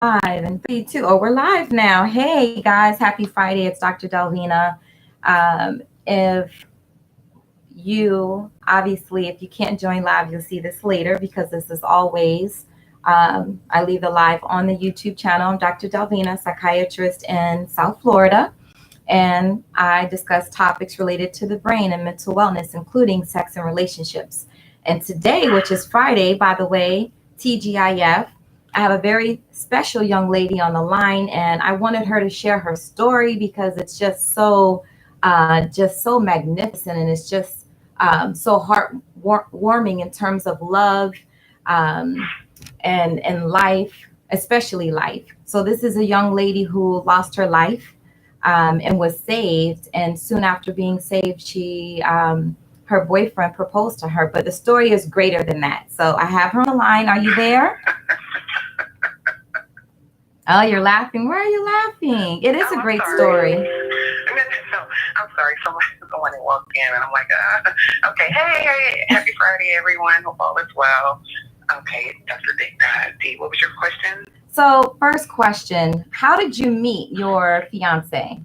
Live and 3, 2. Oh, we're live now. Hey guys, happy Friday. It's Dr. Delvena. If if you can't join live, you'll see this later because this is always, I leave the live on the YouTube channel. I'm Dr. Delvena, psychiatrist in South Florida, and I discuss topics related to the brain and mental wellness, including sex and relationships. And today, which is Friday, by the way, TGIF, I have a very special young lady on the line, and I wanted her to share her story because it's just so magnificent, and it's just so heartwarming in terms of love um, and life, especially life. So this is a young lady who lost her life and was saved, and soon after being saved, her boyfriend proposed to her. But the story is greater than that. So I have her on the line. Are you there? Oh, you're laughing. Why are you laughing? It is a great story. No, I'm sorry. Someone walked in, and I'm like, okay, hey, happy Friday, everyone. Hope all is well. Okay, Dr. D, what was your question? So, first question, how did you meet your fiance?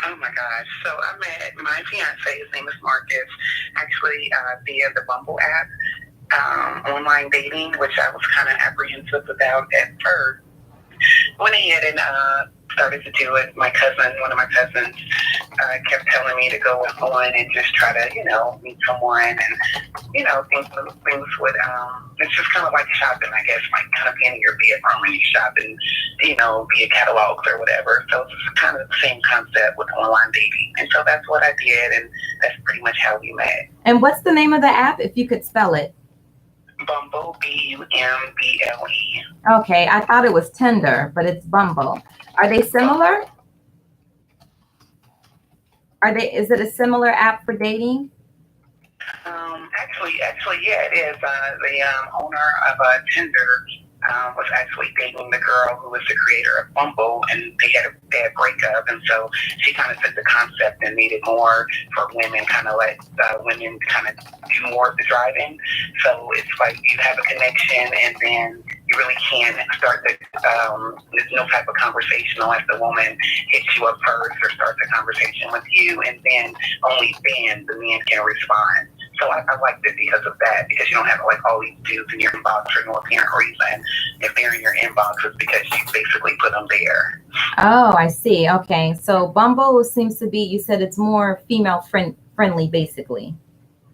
Oh my gosh. So I met my fiance, his name is Marcus, actually via the Bumble app, online dating, which I was kind of apprehensive about at first. Went ahead and started to do it. One of my cousins, kept telling me to go on and just try to, meet someone, and things would. It's just kind of like shopping, I guess, like kind of being in your bedroom when you shop and via catalogs or whatever. So it's kind of the same concept with online dating, and so that's what I did, and that's pretty much how we met. And what's the name of the app, if you could spell it? Bumble, Bumble. Okay, I thought it was Tinder, but it's Bumble. Are they similar? Is it a similar app for dating? Actually, yeah, it is. The owner of Tinder was actually dating the girl who was the creator of Bumble, and they had a bad breakup, and so she kind of took the concept and made it more for women, kind of let women kind of do more of the driving. So it's like you have a connection, and then you really can't start there's no type of conversation unless the woman hits you up first or starts a conversation with you, and then only then the man can respond. So I liked it because of that, because you don't have like all these dudes in your inbox for no apparent reason. If they're in your inbox, it's because you basically put them there. Oh, I see. Okay. So Bumble seems to be, you said it's more female friendly, basically.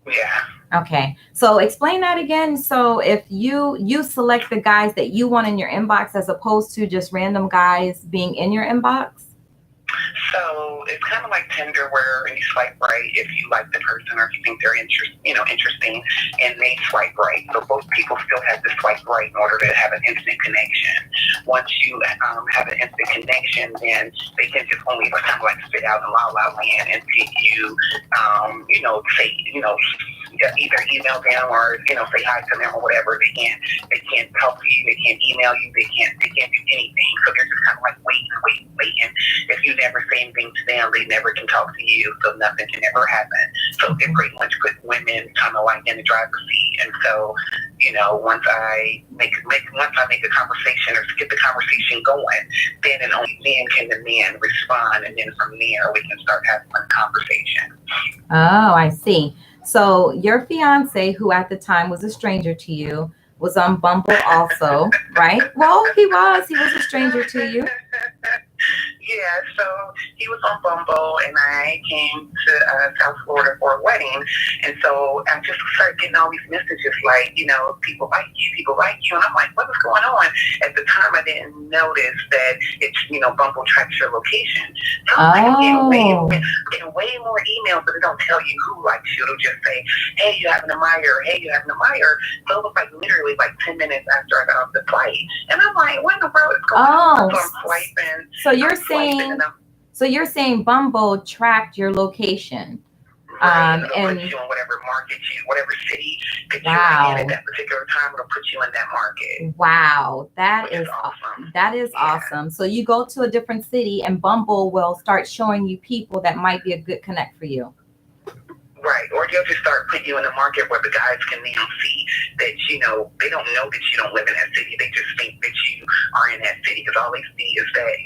Yeah. Okay. So explain that again. So if you select the guys that you want in your inbox as opposed to just random guys being in your inbox? So it's kind of like Tinder, where you swipe right if you like the person or if you think they're interesting, and they swipe right. So both people still have to swipe right in order to have an instant connection. Once you have an instant connection, then they can just only kind of like spit out in la la land and pick you, say, either email them or say hi to them or whatever. They can't talk to you. They can't email you. They can't do anything. So they're just kind of like waiting. If you never say anything to them, they never can talk to you, so nothing can ever happen. So they pretty much put women kind of like in the driver's seat. And so, once I make a conversation or get the conversation going, then and only then can the man respond, and then from there we can start having a conversation. Oh, I see. So your fiance, who at the time was a stranger to you, was on Bumble also, right? Well, he was a stranger to you. Yeah, so he was on Bumble, and I came to South Florida for a wedding, and so I just started getting all these messages like, people like you, and I'm like, what is going on? At the time, I didn't notice that it's, Bumble tracks your location. So I'm getting way more emails, but it don't tell you who likes you. It'll just say, hey, you have an admirer, hey, you have an admirer. So it was like literally like 10 minutes after I got off the flight, and I'm like, what in the world is going on? So I'm swiping. So you're saying Bumble tracked your location. Right, it'll put you in whatever city that you're in at that particular time. It'll put you in that market. Wow, that is awesome. That is awesome. So you go to a different city, and Bumble will start showing you people that might be a good connect for you. Right, or they'll just start putting you in the market where the guys can now see that, they don't know that you don't live in that city. They just think that you are in that city because all they see is that,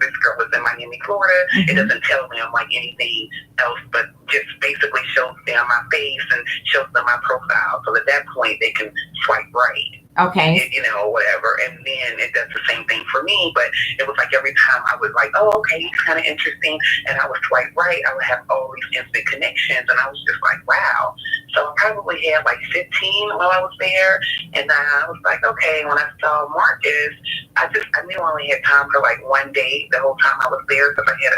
this girl was in Miami, Florida. Mm-hmm. It doesn't tell them like anything else, but just basically shows them my face and shows them my profile. So at that point, they can swipe right. Okay. Whatever. And then it does the same thing for me. But it was like every time I was like, oh, okay, he's kind of interesting. And I would swipe right. I would have all these instant connections. And I was just like, wow. So I probably had like 15 while I was there. And I was like, okay, when I saw Marcus, I knew I only had time for like one day the whole time I was there because I had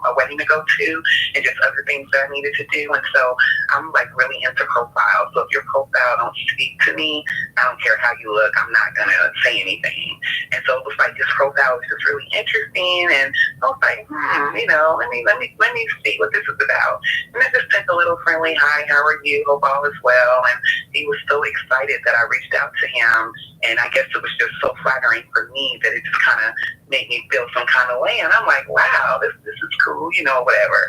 a wedding to go to and just other things that I needed to do. And so I'm like really into profiles. So if your profile don't speak to me, I don't care how you look, I'm not gonna say anything. And so it was like this profile was just really interesting, and I was like, let me see what this is about. And I just sent a little friendly hi, how are you? Hope all is well. And he was so excited that I reached out to him, and I guess it was just so flattering for me that it just kind of made me feel some kind of way. And I'm like, wow, this is cool, whatever.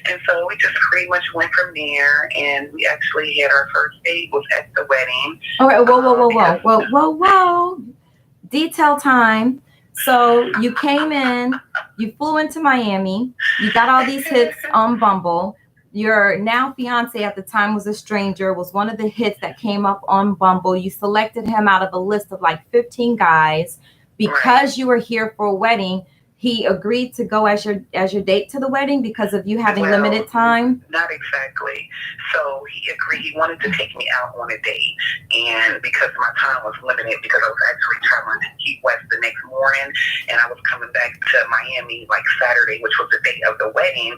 And so we just pretty much went from there, and we actually had our first date was at the wedding. All right, whoa. Detail time. So you came in, you flew into Miami, you got all these hits on Bumble. Your now fiance at the time was a stranger, was one of the hits that came up on Bumble. You selected him out of a list of like 15 guys. Because you were here for a wedding, he agreed to go as your date to the wedding because of you having limited time? Not exactly. So he agreed. He wanted to take me out on a date. And because my time was limited, because I was actually traveling to Key West the next morning, and I was coming back to Miami like Saturday, which was the date of the wedding,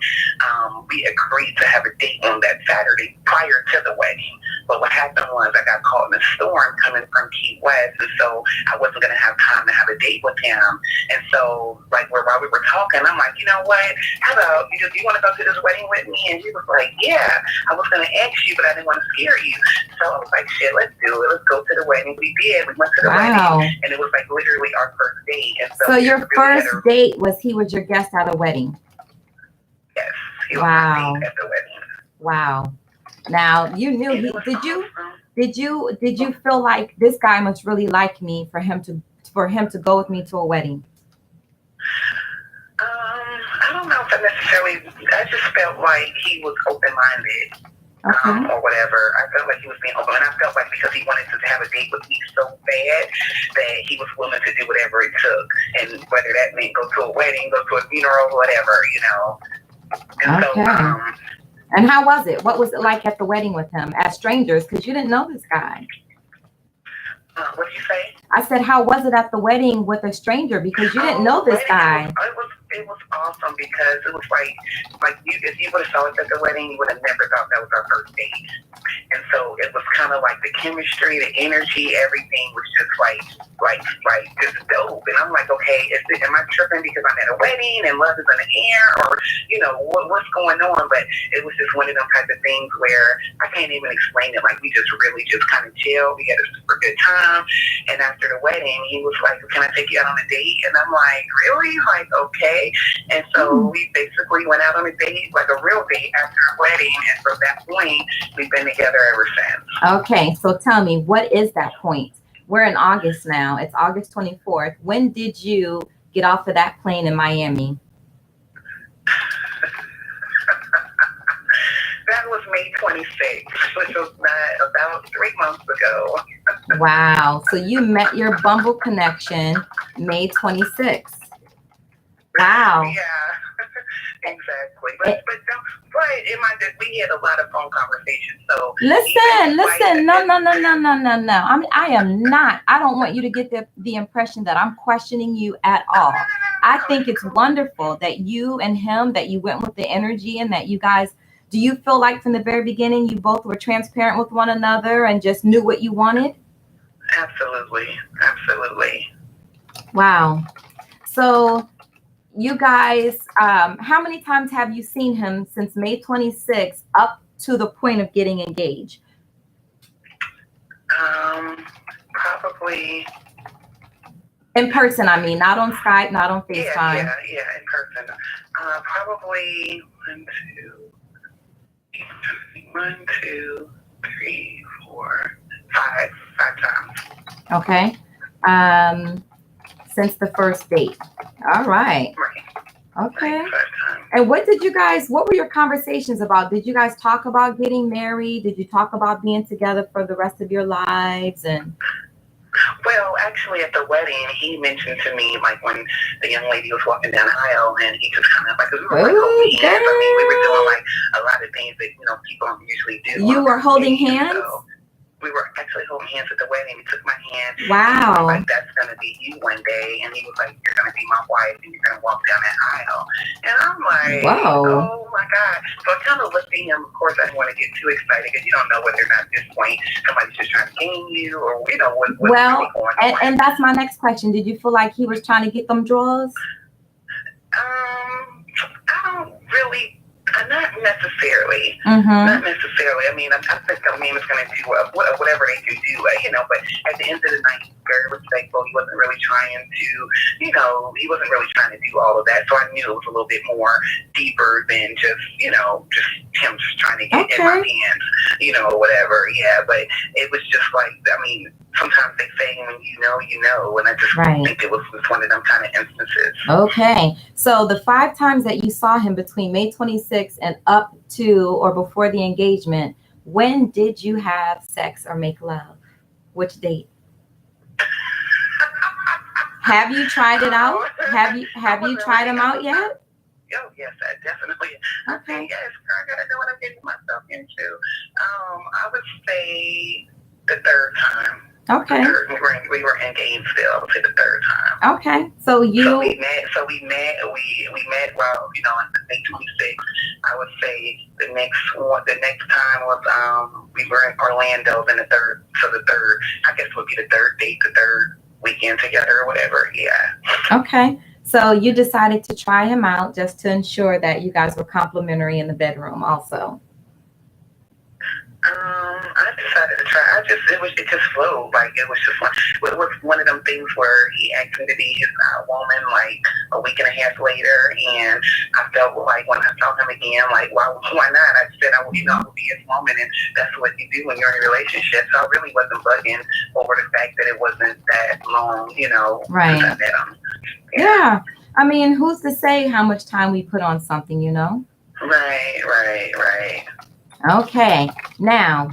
we agreed to have a date on that Saturday prior to the wedding. But what happened was I got caught in a storm coming from Key West, and so I wasn't going to have time to have a date with him. And so, like, while we were talking, I'm like, you know what? How about, do you want to go to this wedding with me? And he was like, yeah. I was going to ask you, but I didn't want to scare you. So I was like, shit, let's do it. Let's go to the wedding. We did. We went to the wedding, and it was like literally our first date. And so your first date he was your guest at a wedding? Yes. He was my date at the wedding. Wow. Now you knew did you feel like this guy must really like me for him to go with me to a wedding? I don't know if I just felt like he was open-minded. Or whatever. I felt like he was being open, and I felt like because he wanted to have a date with me so bad that he was willing to do whatever it took, and whether that meant go to a wedding, go to a funeral, whatever, And so, and how was it? What was it like at the wedding with him as strangers? Because you didn't know this guy. What did you say? I said, how was it at the wedding with a stranger? Because you didn't know this guy. It was awesome because it was like if you would have saw us at the wedding, you would have never thought that was our first date. And so it was kind of like the chemistry, the energy, everything was just like just dope. And I'm like, okay, am I tripping because I'm at a wedding and love is in the air, or what's going on? But it was just one of them type of things where I can't even explain it. Like we just really just kind of chill. We had a super good time. And after the wedding, he was like, can I take you out on a date? And I'm like, really? Like, okay. And so we basically went out on a date, like a real date after a wedding. And from that point, we've been together ever since. Okay. So tell me, what is that point? We're in August now. It's August 24th. When did you get off of that plane in Miami? That was May 26th, which was about 3 months ago. Wow. So you met your Bumble connection May 26th. Wow. Yeah, exactly. But we had a lot of phone conversations. So listen. No. I don't want you to get the impression that I'm questioning you at all. I think it's wonderful that you and him, that you went with the energy, and that you guys, do you feel like from the very beginning you both were transparent with one another and just knew what you wanted? Absolutely. Wow. So you guys, how many times have you seen him since May 26th up to the point of getting engaged? Probably in person. I mean, not on Skype, not on FaceTime. Yeah, in person. Probably 1, 2, One, two, three, four, five times. Okay. Since the first date. All right. Right. Okay. Like 5 times. And what were your conversations about? Did you guys talk about getting married? Did you talk about being together for the rest of your lives? And Well, actually, at the wedding, he mentioned to me, like, when the young lady was walking down the aisle, and he just kind of, like, 'cause we were, like, holding hands. I mean, we were doing, like, a lot of things that, people don't usually do. You were holding hands? So we were actually holding hands at the wedding. He took my hand. Wow. And he was like, that's going to be you one day. And he was like, you're going to be my wife, and you're going to walk down that aisle. And I'm like, whoa. Oh, my God. So I kind of looked at him. Of course, I didn't want to get too excited because you don't know whether or not at this point somebody's just trying to game you or, what's well, really going on. And that's my next question. Did you feel like he was trying to get them draws? I don't really. Not necessarily. Mm-hmm. Not necessarily. I mean, I think it's going to do whatever they can do, but at the end of the night, he's very respectful. He wasn't really trying to, he wasn't really trying to do all of that. So I knew it was a little bit more deeper than just him just trying to get in my hands, or whatever. Yeah, but it was just like, I mean, sometimes they say when you know, and I just think it was one of them kind of instances. Okay. So the 5 times that you saw him between May 26th and up to or before the engagement, when did you have sex or make love? Which date? Have you tried it out? Have you tried them out yet? Oh, yes, I definitely. Okay. Yes, I gotta know what I'm getting myself into. I would say the 3rd time. Okay. We were engaged still. I would say the 3rd time. Okay. So we met. Well, on May 26th. I would say the next time was we were in Orlando. Then the 3rd. So the 3rd, I guess, would be the 3rd date, the 3rd weekend together or whatever. Yeah. Okay. So you decided to try him out just to ensure that you guys were complimentary in the bedroom also. I decided to try. It just flowed. Like, it was one of them things where he asked me to be his woman like a week and a half later, and I felt like when I saw him again, like, why not? I said I would be his woman, and that's what you do when you're in a relationship. So I really wasn't bugging over the fact that it wasn't that long, Right. since I met him. Yeah. I mean, who's to say how much time we put on something, Right. Okay. Now,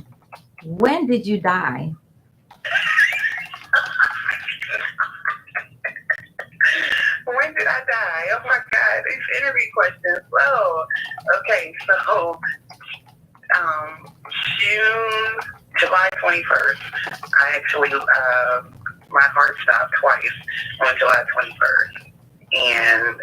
when did you die? When did I die? Oh my God, these interview questions. Oh, okay. So, July 21st. I actually, my heart stopped twice on July 21st, and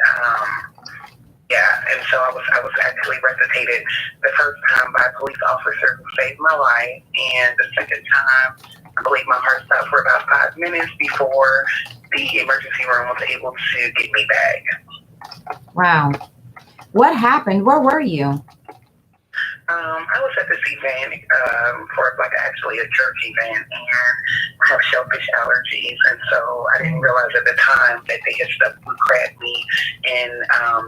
and so I was actually resuscitated the first time by a police officer who saved my life, and the second time, I believe my heart stopped for about 5 minutes before the emergency room was able to get me back. Wow. What happened? Where were you? I was at this event for actually a church event, and I have shellfish allergies, and so I didn't realize at the time that they had stuck blue crab meat in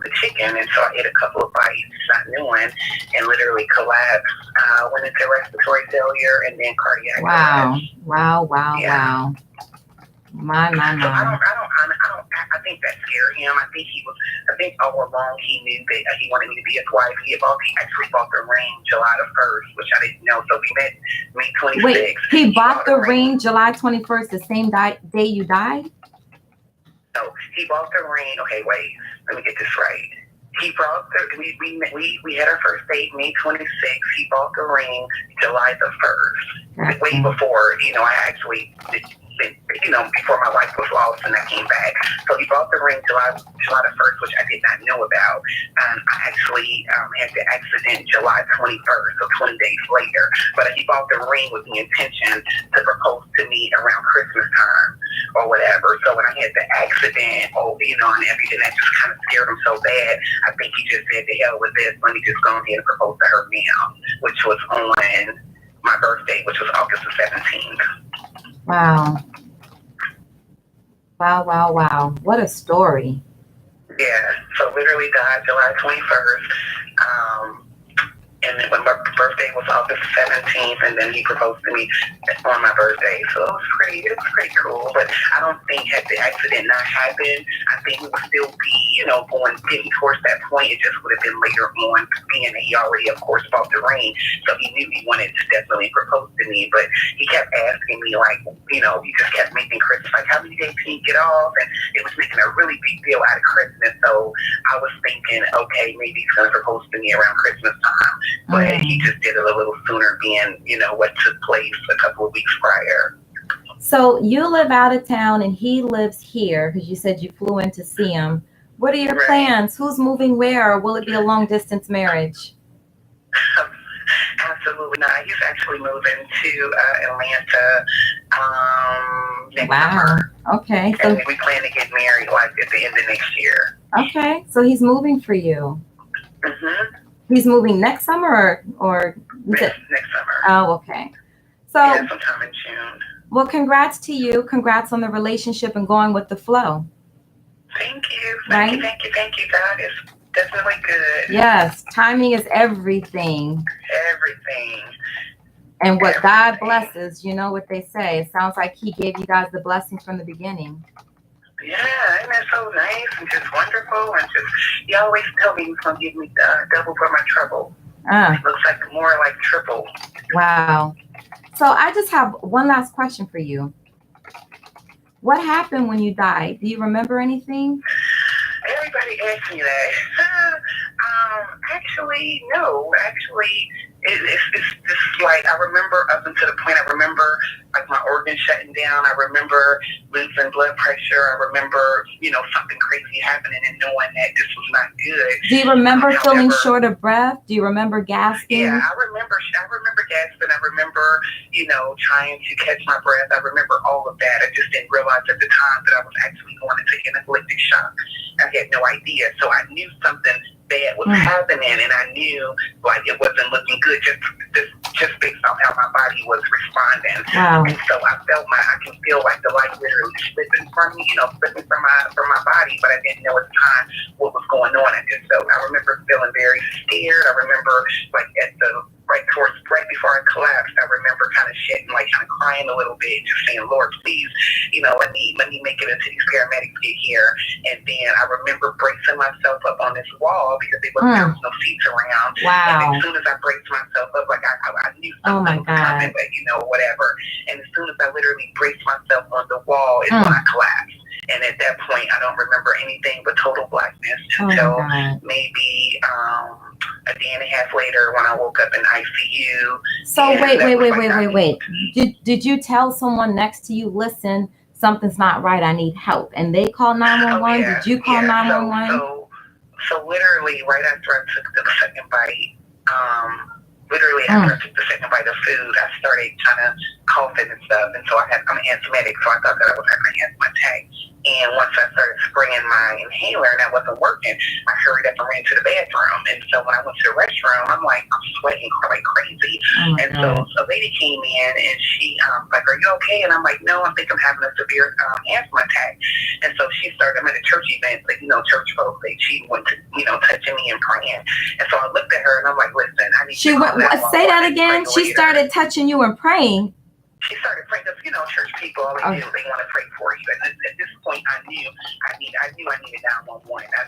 the chicken, and so I ate a couple of bites, not knowing, and literally collapsed, went into respiratory failure, and then cardiac arrest. Wow. My. So I think that scared him. I think all along he knew that he wanted me to be his wife. He actually bought the ring July the 1st, which I didn't know. So we met May 26th. Wait, he bought the ring July 21st, the same day you died? No, he bought the ring. Okay, wait, let me get this right. He brought we had our first date May 26th. He bought the ring July the 1st. Gotcha. Way before, I actually before my wife was lost and I came back. So he bought the ring July the 1st, which I did not know about. And I actually had the accident July 21st, so 20 days later. But he bought the ring with the intention to propose to me around Christmas time or whatever. So when I had the accident, and everything, that just kind of scared him so bad, I think he just said, the hell with this, let me just go ahead and propose to her now, which was on my birthday, which was August the 17th. Wow. What a story. Yeah, so literally died July 21st. And then when my birthday was August 17th, and then he proposed to me on my birthday. So it was pretty cool. But I don't think had the accident not happened, I think we would still be, getting towards that point. It just would have been later on, being that he already, of course, bought the ring. So he knew he wanted to definitely propose to me. But he kept asking me, like, he just kept making Christmas, like, how many days can you get off? And it was making a really big deal out of Christmas. So I was thinking, okay, maybe he's going to propose to me around Christmas time. But he just did it a little sooner, being, what took place a couple of weeks prior. So you live out of town and he lives here because you said you flew in to see him. What are your plans? Who's moving where? Or will it be a long distance marriage? Absolutely not. He's actually moving to Atlanta next summer. Okay. So and we plan to get married like at the end of next year. Okay. So he's moving for you. Mm-hmm. He's moving next summer or next summer. Oh, okay. So yeah, sometime in June. Well, congrats to you. Congrats on the relationship and going with the flow. Thank you. Thank you. God is definitely good. Yes. Timing is everything. Everything. And what God blesses, you know what they say. It sounds like he gave you guys the blessings from the beginning. Yeah, isn't that so nice and just wonderful? And just, he always tell me he's going to give me double for my trouble. It looks like more like triple. Wow. So I just have one last question for you. What happened when you died? Do you remember anything? Everybody asks me that. Actually, no. Actually, it's just like, I remember up until the point, I remember like my organs shutting down. I remember losing blood pressure. I remember, something crazy happening and knowing that this was not good. Do you remember feeling short of breath? Do you remember gasping? Yeah, I remember gasping. I remember, trying to catch my breath. I remember all of that. I just didn't realize at the time that I was actually going to take an anaphylactic shock. I had no idea. So I knew something bad was happening, and I knew like it wasn't looking good just based on how my body was responding. Wow. And so I can feel like the life literally slipping from me, slipping from my body, but I didn't know at the time what was going on. I remember feeling very scared. I remember like right before I collapsed, I remember kind of crying a little bit, just saying, Lord, please, let me make it until these paramedics get here. And then I remember bracing myself up on this wall because there was no seats around. Wow. And as soon as I braced myself up, like I knew something was coming, but whatever. And as soon as I literally braced myself on the wall is when I collapsed. And at that point, I don't remember anything but total blackness until maybe a day and a half later when I woke up in ICU. So wait. Did you tell someone next to you, listen, something's not right, I need help? And they called 911? Did you call 911? So literally right after I took the second bite, after I took the second bite of food, I started kind of coughing and stuff. And so I'm asthmatic, so I thought that I was having an asthma attack. And once I started spraying my inhaler and that wasn't working, I hurried up and ran to the bathroom. And so when I went to the restroom, I'm sweating like crazy. So a lady came in and she like, are you okay? And I'm like, no, I think I'm having a severe asthma attack. And so she started, I'm at a church event, like, church folks, she went to, touching me and praying. And so I looked at her and I'm like, listen, I need to call 911. Say that again. She started touching you and praying. She started praying because, church people, all they do, they want to pray for you. And at this point, I knew I needed 911. I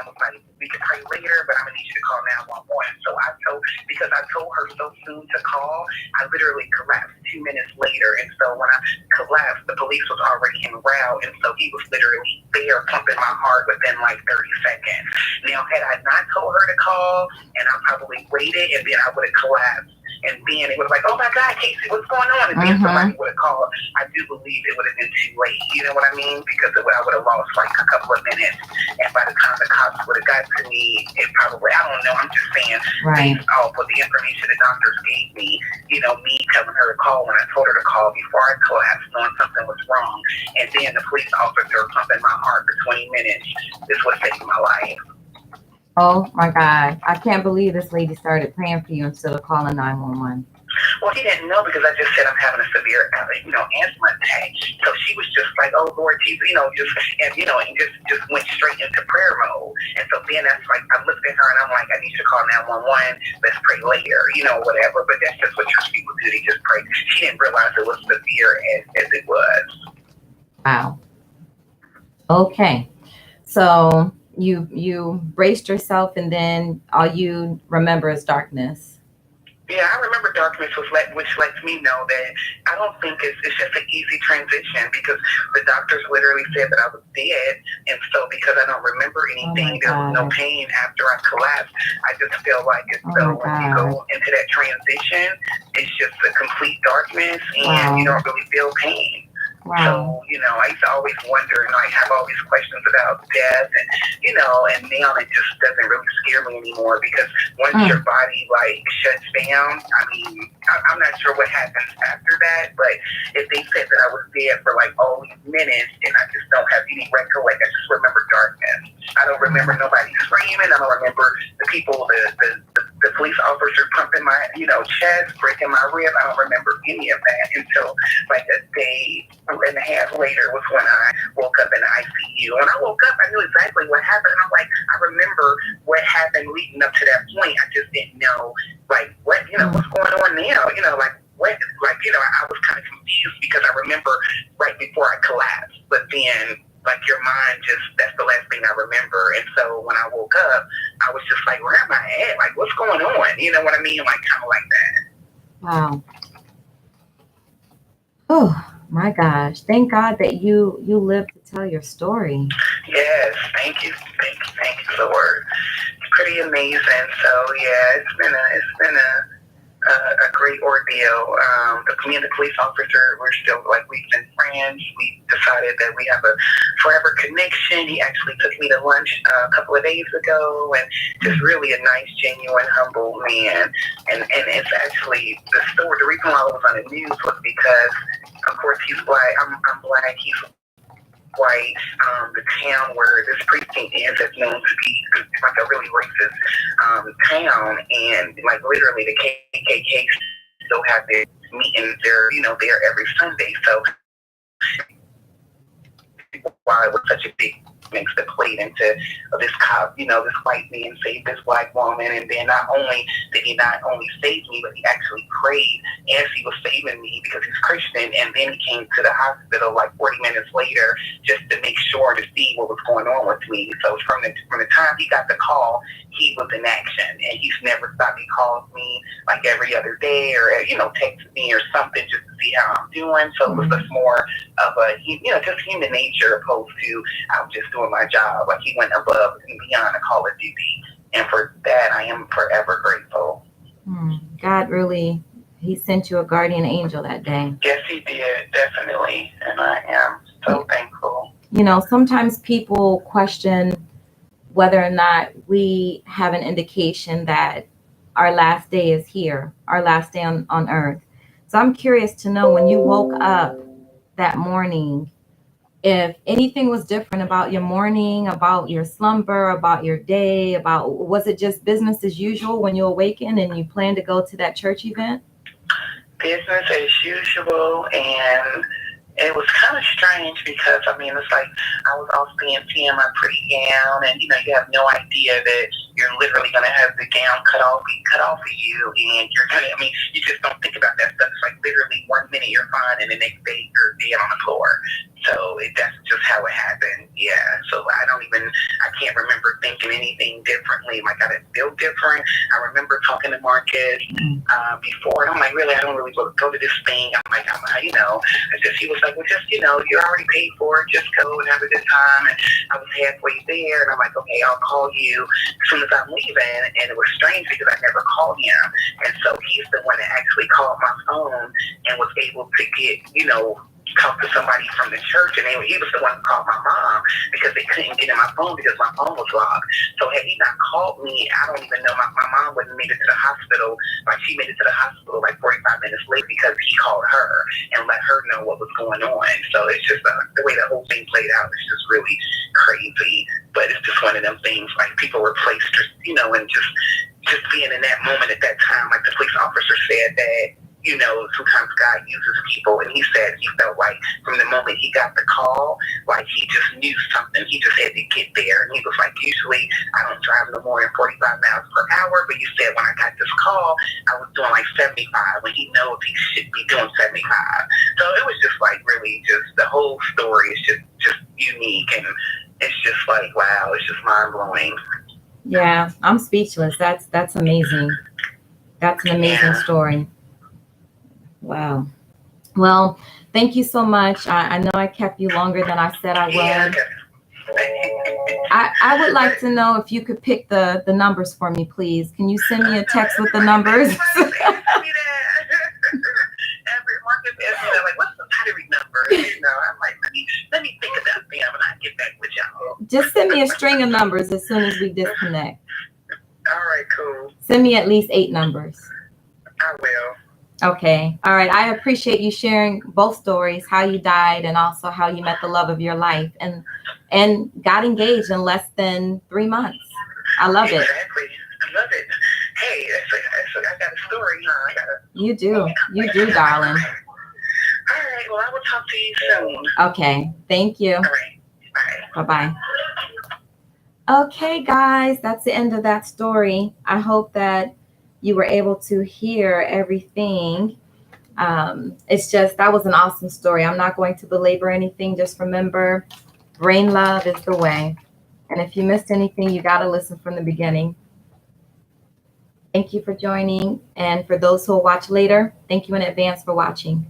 was like, we could pray later, but I'm going to need you to call 911. So because I told her so soon to call, I literally collapsed 2 minutes later. And so when I collapsed, the police was already en route. And so he was literally there pumping my heart within like 30 seconds. Now, had I not told her to call, and I probably waited, and then I would have collapsed. And then it was like, oh my God, Casey, what's going on? And then somebody would have called. I do believe it would have been too late. You know what I mean? Because I would have lost like a couple of minutes. And by the time the cops would have got to me, it probably, I don't know, I'm just saying, based off of the information the doctors gave me, me telling her to call when I told her to call before I collapsed, knowing something was wrong. And then the police officer pumping my heart for 20 minutes is what saved my life. Oh my God. I can't believe this lady started praying for you instead of calling 911. Well, he didn't know because I just said I'm having a severe, asthma attack. So she was just like, "Oh Lord Jesus," and just went straight into prayer mode. And so then that's like I looked at her and I'm like, "I need you to call 911. Let's pray later, whatever." But that's just what church people do. They just pray. She didn't realize it was severe as it was. Wow. Okay. So you braced yourself, and then all you remember is darkness. Yeah, I remember darkness which lets me know that I don't think it's just an easy transition because the doctors literally said that I was dead, and so because I don't remember anything, there was no pain after I collapsed. I just feel like it's so when you go into that transition, it's just a complete darkness, and you don't really feel pain. Wow. So, I used to always wonder, and I have all these questions about death, and now it just doesn't really scare me anymore because once your body, shuts down, I mean, I'm not sure what happens after that, but if they said that I was dead for, all these minutes, and I just don't have any recollection, I just remember darkness. I don't remember nobody screaming. I don't remember the people, the police officer pumping my, chest, breaking my rib. I don't remember any of that until, a day and a half later was when I woke up in the ICU. When I woke up, I knew exactly what happened. And I'm like, I remember what happened leading up to that point. I just didn't know, what's going on now? I was kind of confused because I remember right before I collapsed, but then, your mind that's the last thing I remember. And so when I woke up, I was just like, where am I at? What's going on? You know what I mean? Kind of like that. Wow. Oh my gosh. Thank God that you lived to tell your story. Yes, thank you, Lord. It's pretty amazing. So yeah, it's been a great ordeal. Me and the police officer, we're still we've been friends. We decided that we have a forever connection. He actually took me to lunch a couple of days ago, and just really a nice, genuine, humble man. And it's actually the story. The reason why I was on the news was because, of course, he's black. I'm black. He's white. The town where this precinct is known to be a really racist town, and literally the KKK still have their meetings there, there every Sunday. So why it was such a big mix that played into this cop, this white man saved this black woman, and then not only did he not only save me, but he actually prayed as he was saving me because he's Christian, and then he came to the hospital 40 minutes later just to make sure to see what was going on with me. So from the time he got the call, he was in action, and he's never stopped. He calls me every other day, or texts me or something just to see how I'm doing. So it was just more of a just human nature opposed to I'm just doing my job. He went above and beyond the call of duty, and for that I am forever grateful. God really, he sent you a guardian angel that day. Yes, he did, definitely, and I am so thankful. Sometimes people question whether or not we have an indication that our last day is here, our last day on earth. So I'm curious to know, when you woke up that morning, if anything was different about your morning, about your slumber, about your day, was it just business as usual when you awakened and you planned to go to that church event? Business as usual, and it was kind of strange because, it's I was off seeing my pretty gown, and, you have no idea that you're literally going to have the gown cut off of you, and you're going to, you just don't think about that stuff. It's literally 1 minute you're fine, and the next day you're dead on the floor. So that's just how it happened. Yeah. So I can't remember thinking anything differently. I didn't feel different. I remember talking to Marcus before, and I'm really, I don't really go to this thing. He was well, just, you're already paid for it. Just go and have a good time. And I was halfway there, and I'm okay, I'll call you as soon as I'm leaving. And it was strange because I never called him. And so he's the one that actually called my phone and was able to get, talk to somebody from the church, and he was the one who called my mom because they couldn't get in my phone because my phone was locked. So had he not called me, I don't even know. My mom wouldn't have made it to the hospital. She made it to the hospital 45 minutes later because he called her and let her know what was going on. So it's just the way the whole thing played out is just really crazy. But it's just one of them things, people were placed, and just being in that moment at that time, the police officer said that sometimes God uses people, and he said he felt like from the moment he got the call, like he just knew something. He just had to get there. And he was like, usually I don't drive no more than 45 miles per hour, but you said when I got this call, I was doing like 75 when he knows he should be doing 75. So it was just like really just the whole story is just unique, and it's just like, wow, it's just mind blowing. Yeah, I'm speechless. That's amazing. That's an amazing story. Wow. Well, thank you so much. I know I kept you longer than I said I would. Yeah. I would like to know if you could pick the numbers for me, please. Can you send me a text with the numbers? Marcus asked me like, what's the battery number? I'm like, let me think about them, and I'll get back with y'all. Just send me a string of numbers as soon as we disconnect. All right, cool. Send me at least 8 numbers. I will. Okay. All right. I appreciate you sharing both stories, how you died and also how you met the love of your life and got engaged in less than 3 months. I love it. Exactly. I love it. Hey, I got a story, huh? You do, darling. All right. Well, I will talk to you soon. Okay. Thank you. All right. Bye. Bye-bye. Okay, guys, that's the end of that story. I hope that you were able to hear everything. It's just, that was an awesome story. I'm not going to belabor anything. Just remember, brain love is the way. And if you missed anything, you got to listen from the beginning. Thank you for joining. And for those who will watch later, thank you in advance for watching.